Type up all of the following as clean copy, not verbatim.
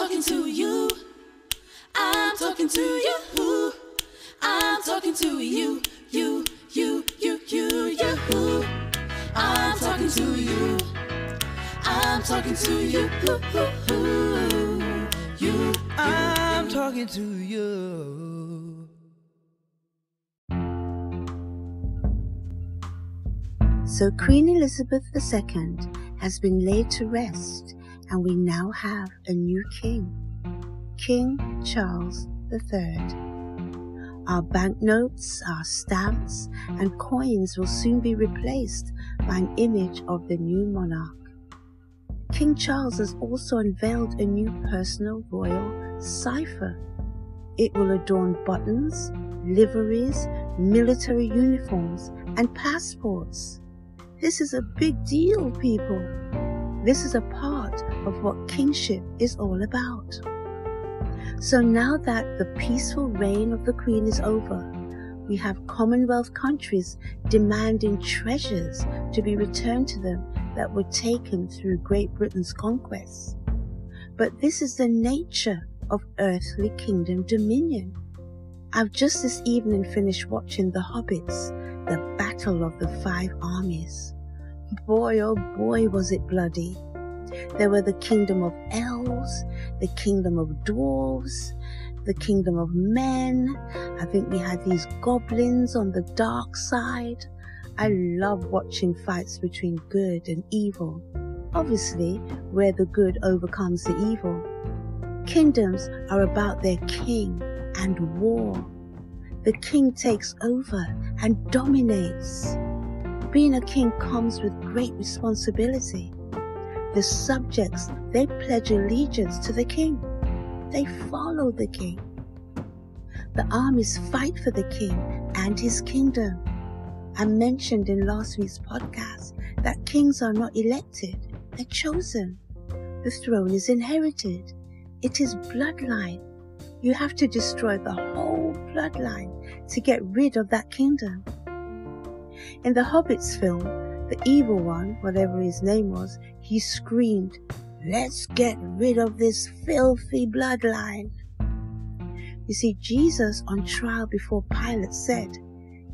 talking to you. I'm talking to you. I'm talking to you. You. I'm talking to you. I'm talking to you. I'm talking to you. So Queen Elizabeth II has been laid to rest, and we now have a new king, King Charles III. Our banknotes, our stamps, and coins will soon be replaced by an image of the new monarch. King Charles has also unveiled a new personal royal cipher. It will adorn buttons, liveries, military uniforms, and passports. This is a big deal, people. This is a part of what kingship is all about. So now that the peaceful reign of the Queen is over, we have Commonwealth countries demanding treasures to be returned to them that were taken through Great Britain's conquests. But this is the nature of earthly kingdom dominion. I've just this evening finished watching The Hobbits, the Battle of the Five Armies. Boy, oh boy, was it bloody. There were the kingdom of elves, the kingdom of dwarves, the kingdom of men. I think we had these goblins on the dark side. I love watching fights between good and evil. Obviously, where the good overcomes the evil. Kingdoms are about their king and war. The king takes over and dominates. Being a king comes with great responsibility. The subjects, they pledge allegiance to the king. They follow the king. The armies fight for the king and his kingdom. I mentioned in last week's podcast that kings are not elected, they're chosen. The throne is inherited. It is bloodline. You have to destroy the whole bloodline to get rid of that kingdom. In the Hobbits film, the evil one, whatever his name was, he screamed, "Let's get rid of this filthy bloodline." You see, Jesus on trial before Pilate said,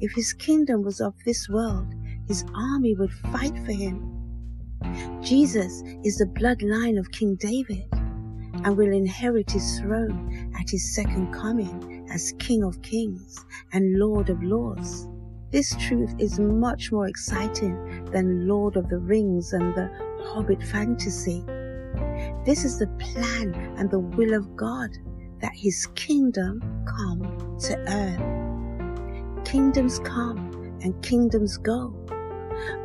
if his kingdom was of this world, his army would fight for him. Jesus is the bloodline of King David and will inherit his throne at his second coming as King of Kings and Lord of Lords. This truth is much more exciting than Lord of the Rings and the Hobbit fantasy. This is the plan and the will of God, that his kingdom come to earth. Kingdoms come and kingdoms go,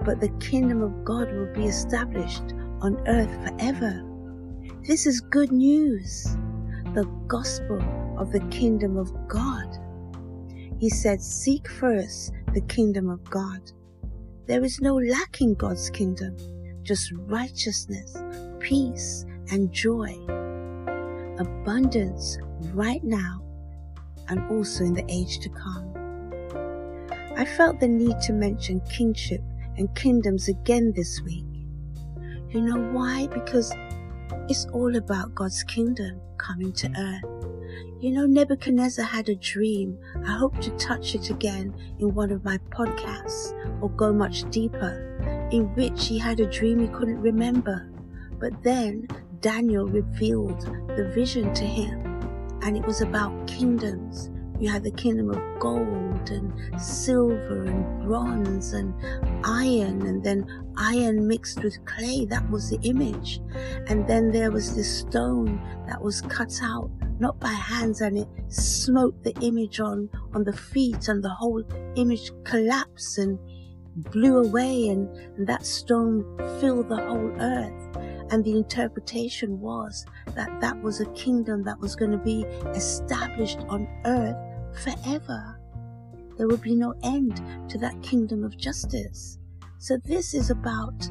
but the kingdom of God will be established on earth forever. This is good news, the gospel of the kingdom of God. He said, seek first the kingdom of God. There is no lack in God's kingdom, just righteousness, peace, and joy. Abundance right now and also in the age to come. I felt the need to mention kingship and kingdoms again this week. You know why? Because it's all about God's kingdom coming to earth. You know, Nebuchadnezzar had a dream. I hope to touch it again in one of my podcasts or go much deeper, in which he had a dream he couldn't remember. But then Daniel revealed the vision to him, and it was about kingdoms. You had the kingdom of gold and silver and bronze and iron, and then iron mixed with clay. That was the image. And then there was this stone that was cut out, not by hands, and it smote the image on the feet, and the whole image collapsed and blew away, and that stone filled the whole earth. And the interpretation was that that was a kingdom that was going to be established on earth forever. There would be no end to that kingdom of justice. So this is about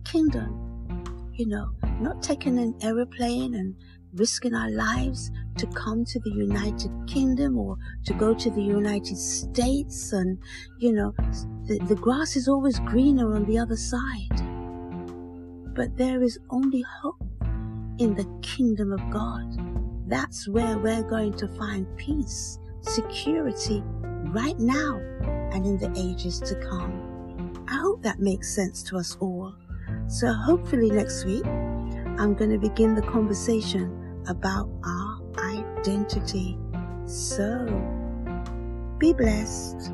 kingdom, you know, not taking an aeroplane and risking our lives to come to the United Kingdom or to go to the United States. And, you know, the grass is always greener on the other side. But there is only hope in the kingdom of God. That's where we're going to find peace, security right now and in the ages to come. I hope that makes sense to us all. So hopefully next week, I'm going to begin the conversation about our identity. So, be blessed.